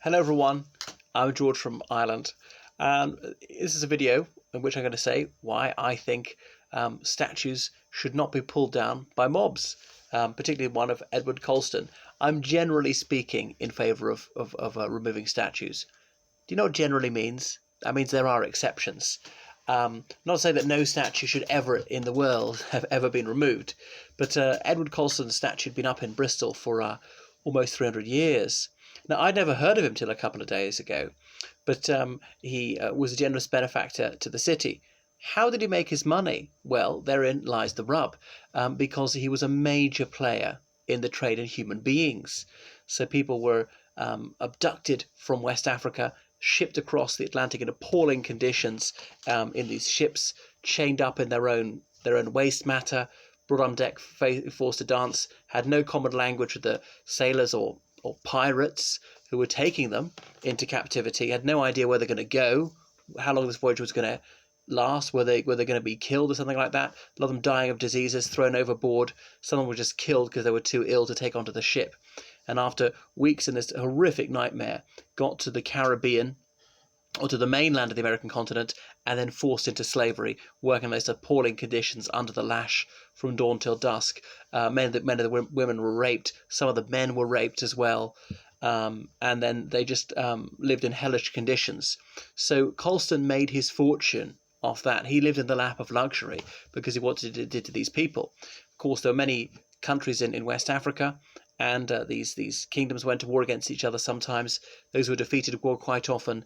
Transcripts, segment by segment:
Hello everyone, I'm George from Ireland, and this is a video in which I'm going to say why I think statues should not be pulled down by mobs, particularly one of Edward Colston. I'm generally speaking in favour of removing statues. Do you know what generally means? That means there are exceptions. Not to say that no statue should ever in the world have ever been removed, but Edward Colston's statue had been up in Bristol for almost 300 years. Now, I'd never heard of him till a couple of days ago, but he was a generous benefactor to the city. How did he make his money? Well, therein lies the rub, because he was a major player in the trade in human beings. So people were abducted from West Africa, shipped across the Atlantic in appalling conditions in these ships, chained up in their own waste matter, brought on deck, forced to dance, had no common language with the sailors or pirates who were taking them into captivity, had no idea where they're going to go, how long this voyage was going to last, were they going to be killed or something like that. A lot of them dying of diseases, thrown overboard. Some of them were just killed because they were too ill to take onto the ship. And after weeks in this horrific nightmare, got to the Caribbean or to the mainland of the American continent, and then forced into slavery, working in those appalling conditions under the lash from dawn till dusk. Many of the women were raped. Some of the men were raped as well. And then they just lived in hellish conditions. So Colston made his fortune off that. He lived in the lap of luxury because of what it did to these people. Of course, there were many countries in West Africa, and these kingdoms went to war against each other sometimes. Those who were defeated were quite often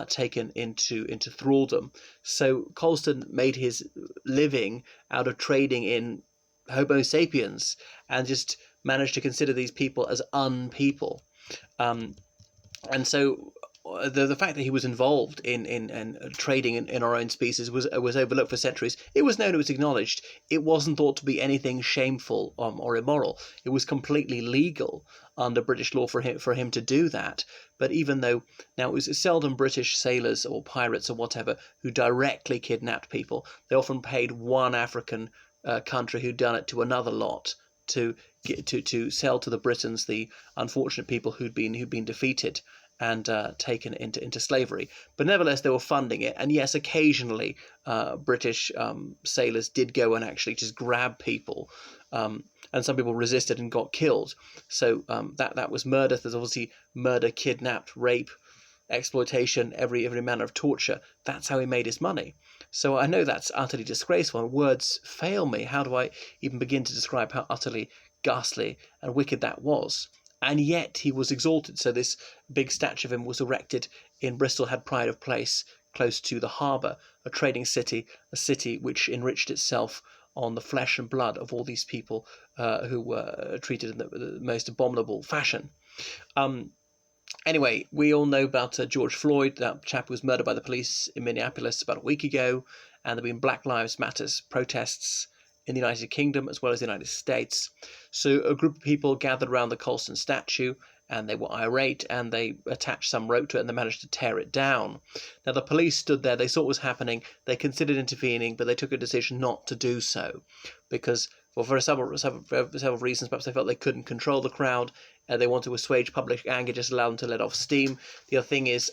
taken into thraldom. So Colston made his living out of trading in Homo sapiens and just managed to consider these people as unpeople. And so the fact that he was involved in trading in our own species was overlooked for centuries. It was known, it was acknowledged. It wasn't thought to be anything shameful or immoral. It was completely legal under British law for him to do that. But even though now it was seldom British sailors or pirates or whatever who directly kidnapped people, they often paid one African country who'd done it to another lot to sell to the Britons the unfortunate people who'd been defeated and taken into slavery. But nevertheless, they were funding it. And yes, occasionally British sailors did go and actually just grab people. And some people resisted and got killed. So that was murder. There's obviously murder, kidnapped, rape, exploitation, every manner of torture. That's how he made his money. So I know that's utterly disgraceful, and words fail me. How do I even begin to describe how utterly ghastly and wicked that was? And yet he was exalted. So this big statue of him was erected in Bristol, had pride of place, close to the harbour, a trading city, a city which enriched itself on the flesh and blood of all these people who were treated in the most abominable fashion. Anyway, we all know about George Floyd, that chap who was murdered by the police in Minneapolis about a week ago, and there have been Black Lives Matter protests in the United Kingdom as well as the United States. So a group of people gathered around the Colston statue, and they were irate, and they attached some rope to it, and they managed to tear it down. Now, the police stood there. They saw what was happening. They considered intervening, but they took a decision not to do so because, well, for several reasons. Perhaps they felt they couldn't control the crowd. They wanted to assuage public anger, just allow them to let off steam. The other thing is,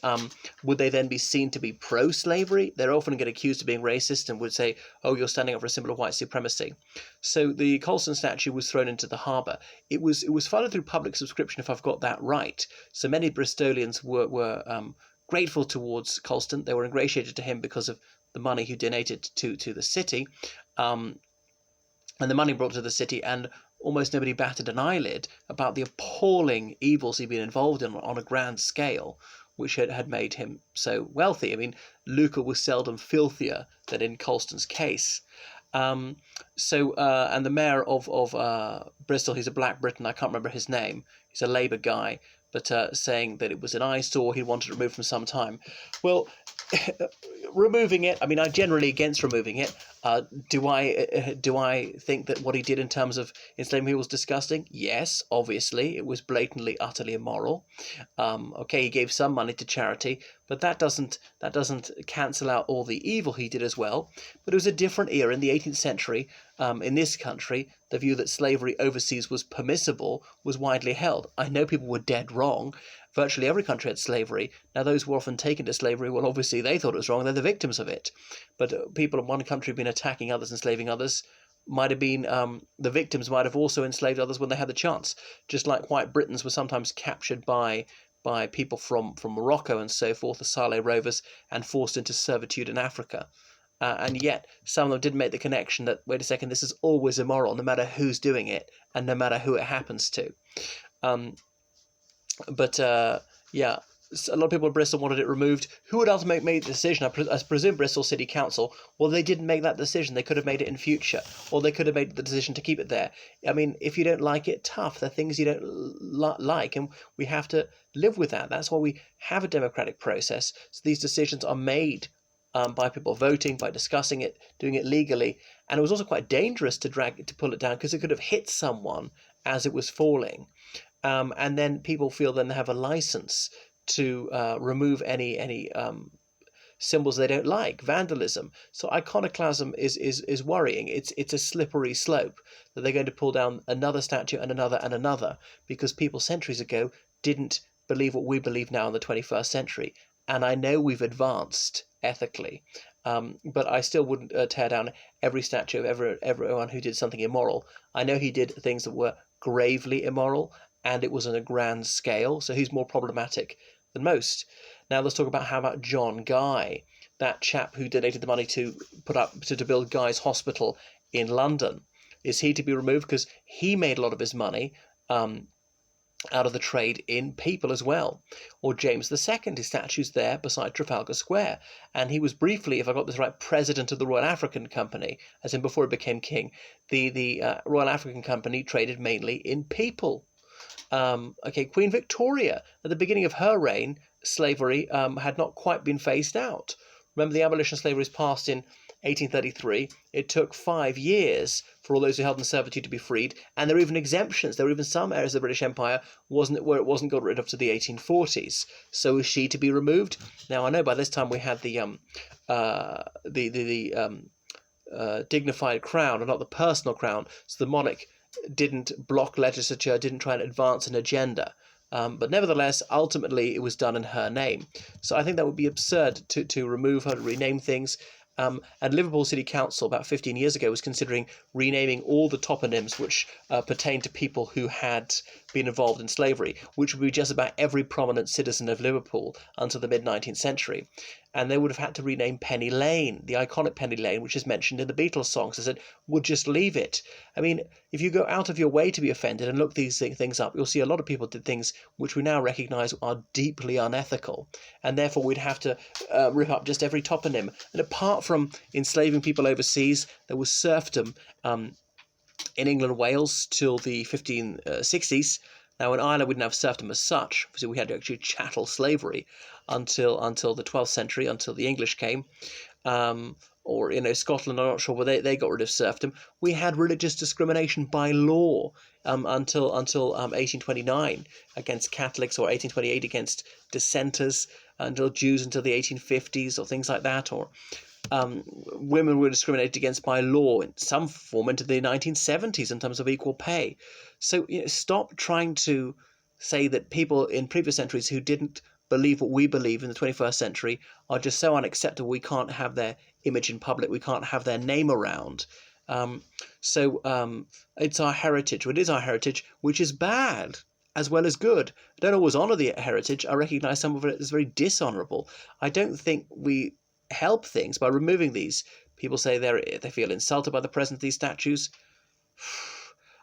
would they then be seen to be pro-slavery? They're often get accused of being racist and would say, oh, you're standing up for a symbol of white supremacy. So the Colston statue was thrown into the harbour. It was funded through public subscription, if I've got that right. So many Bristolians were grateful towards Colston. They were ingratiated to him because of the money he donated to the city. And the money brought to the city, and almost nobody batted an eyelid about the appalling evils he'd been involved in on a grand scale, which had made him so wealthy. I mean, lucre was seldom filthier than in Colston's case. And the mayor of Bristol, he's a black Briton, I can't remember his name, he's a Labour guy, but saying that it was an eyesore he wanted removed from some time. Well, removing it, I mean, I'm generally against removing it. Do I think that what he did in terms of enslaving people was disgusting? Yes, obviously. It was blatantly, utterly immoral. Okay, he gave some money to charity, but that doesn't cancel out all the evil he did as well. But it was a different era in the 18th century. In this country, the view that slavery overseas was permissible was widely held. I know people were dead wrong. Virtually every country had slavery. Now, those who were often taken to slavery, well, obviously they thought it was wrong. They're the victims of it. But people in one country have been attacking others, enslaving others, might have been the victims might have also enslaved others when they had the chance. Just like white Britons were sometimes captured by people from Morocco and so forth, the Saleh rovers, and forced into servitude in Africa. And yet some of them didn't make the connection that, wait a second, this is always immoral, no matter who's doing it and no matter who it happens to. Yeah, a lot of people in Bristol wanted it removed. Who would ultimately make the decision? I presume Bristol City Council. Well, they didn't make that decision. They could have made it in future, or they could have made the decision to keep it there. I mean, if you don't like it, tough. There are things you don't like, and we have to live with that. That's why we have a democratic process. So these decisions are made by people voting, by discussing it, doing it legally. And it was also quite dangerous to pull it down, because it could have hit someone as it was falling. And then people feel then they have a license to remove any symbols they don't like, vandalism. So iconoclasm is worrying. It's a slippery slope that they're going to pull down another statue and another, because people centuries ago didn't believe what we believe now in the 21st century. And I know we've advanced ethically, but I still wouldn't tear down every statue of everyone who did something immoral. I know he did things that were gravely immoral, and it was on a grand scale, so he's more problematic than most. Now let's talk about how about John Guy, that chap who donated the money to build Guy's Hospital in London. Is he to be removed because he made a lot of his money out of the trade in people as well? Or James II, his statue's there beside Trafalgar Square, and he was briefly, if I got this right, president of the Royal African Company, as in before he became king. The Royal African Company traded mainly in people. Queen Victoria, at the beginning of her reign, slavery had not quite been phased out. Remember, the abolition of slavery was passed in 1833. It took 5 years for all those who held in servitude to be freed, and there were even exemptions. There were even some areas of the British Empire where it wasn't got rid of to the 1840s. So is she to be removed? Now I know by this time we had the dignified crown and not the personal crown, so the monarch didn't block legislature, didn't try and advance an agenda. But nevertheless, ultimately, it was done in her name. So I think that would be absurd to remove her, to rename things. And Liverpool City Council about 15 years ago was considering renaming all the toponyms which pertain to people who had been involved in slavery, which would be just about every prominent citizen of Liverpool until the mid-19th century. And they would have had to rename Penny Lane, the iconic Penny Lane, which is mentioned in the Beatles songs. They said, would just leave it. I mean, if you go out of your way to be offended and look these things up, you'll see a lot of people did things which we now recognise are deeply unethical. And therefore we'd have to rip up just every toponym. And apart from enslaving people overseas, there was serfdom in England and Wales till the 1560s. Now in Ireland we didn't have serfdom as such, because we had actually chattel slavery until the 12th century, until the English came. Or Scotland, I'm not sure whether they got rid of serfdom. We had religious discrimination by law until 1829 against Catholics, or 1828 against dissenters, until Jews until the 1850s, or things like that. Or women were discriminated against by law in some form into the 1970s in terms of equal pay. So stop trying to say that people in previous centuries who didn't believe what we believe in the 21st century are just so unacceptable we can't have their image in public, we can't have their name around. It's our heritage. Well, it is our heritage, which is bad as well as good. I don't always honour the heritage. I recognise some of it as very dishonourable. I don't think we help things by removing these. People say they feel insulted by the presence of these statues.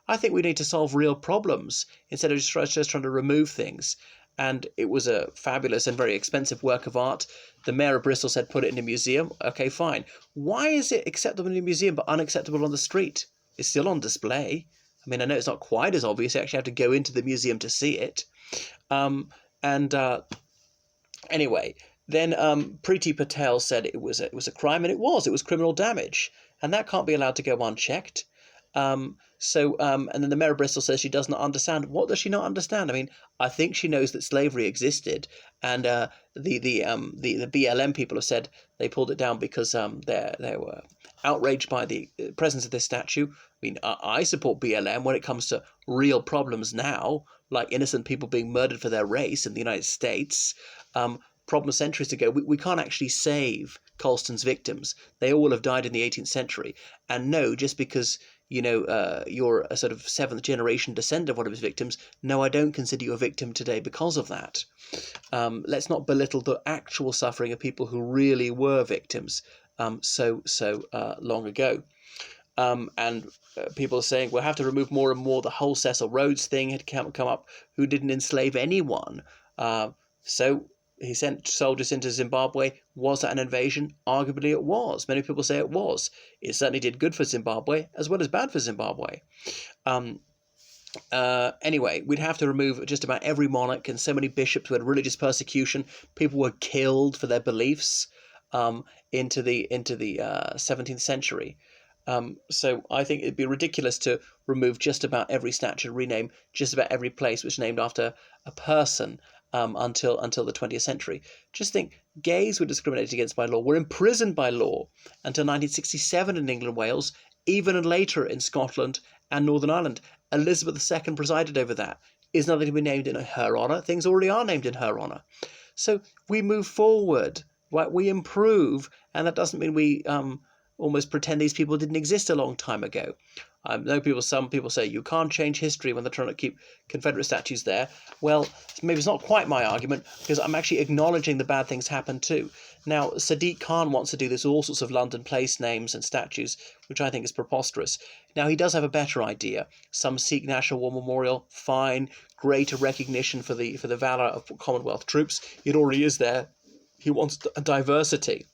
I think we need to solve real problems instead of just trying to remove things. And it was a fabulous and very expensive work of art. The mayor of Bristol said put it in a museum. Okay, fine. Why is it acceptable in a museum but unacceptable on the street? It's still on display. I mean, I know it's not quite as obvious. You actually have to go into the museum to see it. Anyway, then Priti Patel said it was a crime, and it was criminal damage, and that can't be allowed to go unchecked. And then the mayor of Bristol says she does not understand. What does she not understand? I mean, I think she knows that slavery existed, and the BLM people have said they pulled it down because they were outraged by the presence of this statue. I mean, I support BLM when it comes to real problems now, like innocent people being murdered for their race in the United States. Problem centuries ago, we can't actually save Colston's victims. They all have died in the 18th century. And no, just because you're a sort of seventh generation descendant of one of his victims, no, I don't consider you a victim today because of that. Let's not belittle the actual suffering of people who really were victims so long ago. And people are saying we'll have to remove more and more. The whole Cecil Rhodes thing had come up, who didn't enslave anyone. So he sent soldiers into Zimbabwe. Was that an invasion? Arguably it was. Many people say it was. It certainly did good for Zimbabwe as well as bad for Zimbabwe. Anyway, we'd have to remove just about every monarch and so many bishops who had religious persecution. People were killed for their beliefs into the 17th century. So I think it'd be ridiculous to remove just about every statue, rename just about every place which is named after a person until the 20th century. Just think, gays were discriminated against by law, were imprisoned by law until 1967 in England and Wales, even later in Scotland and Northern Ireland. Elizabeth II presided over that. Is nothing to be named in her honour? Things already are named in her honour. So we move forward, right? We improve, and that doesn't mean we almost pretend these people didn't exist a long time ago. I know some people say you can't change history when they're trying to keep Confederate statues there. Well, maybe it's not quite my argument, because I'm actually acknowledging the bad things happened too. Now, Sadiq Khan wants to do this with all sorts of London place names and statues, which I think is preposterous. Now, he does have a better idea. Some Sikh National War Memorial, fine, greater recognition for the valour of Commonwealth troops. It already is there. He wants a diversity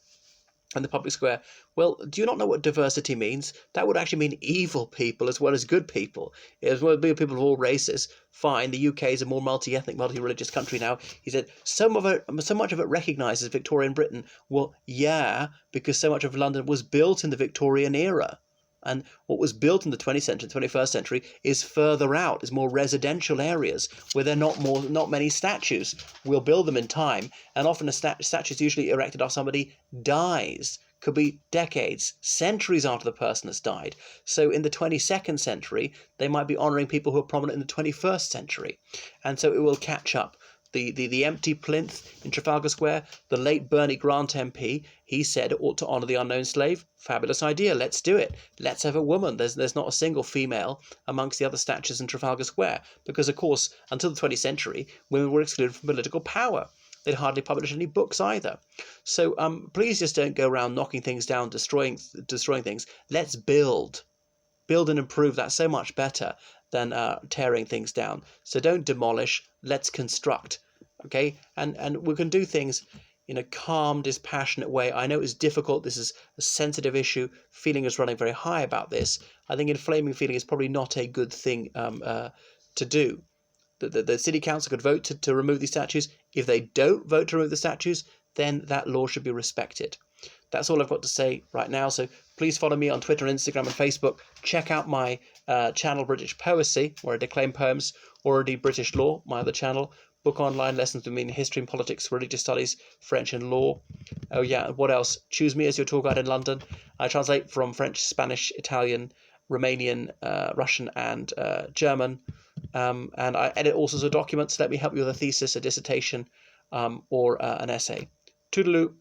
in the public square. Well, do you not know what diversity means? That would actually mean evil people as well as good people. As well as people of all races. Fine, the UK is a more multi-ethnic, multi-religious country now. He said, so much of it recognises Victorian Britain. Well, yeah, because so much of London was built in the Victorian era. And what was built in the 20th century, 21st century, is further out, is more residential areas where there are not many statues. We'll build them in time, and often a statue is usually erected after somebody dies. Could be decades, centuries after the person has died. So in the 22nd century, they might be honouring people who are prominent in the 21st century. And so it will catch up. The empty plinth in Trafalgar Square, the late Bernie Grant MP, he said it ought to honour the unknown slave. Fabulous idea, let's do it. Let's have a woman. There's not a single female amongst the other statues in Trafalgar Square, because of course, until the 20th century, women were excluded from political power. They'd hardly publish any books either. So please just don't go around knocking things down, destroying things. Let's build and improve. That's so much better than tearing things down. So don't demolish, let's construct, okay? And we can do things in a calm, dispassionate way. I know it's difficult. This is a sensitive issue. Feeling is running very high about this. I think inflaming feeling is probably not a good thing to do. The city council could vote to remove these statues. If they don't vote to remove the statues, then that law should be respected. That's all I've got to say right now. So please follow me on Twitter, Instagram, and Facebook. Check out my channel, British Poesy, where I declaim poems, Already British Law, my other channel. Book online lessons with me in history and politics, religious studies, French and law. Oh yeah, what else? Choose me as your tour guide in London. I translate from French, Spanish, Italian, Romanian, Russian, and German. And I edit all sorts of documents. Let me help you with a thesis, a dissertation, or an essay. Toodaloo.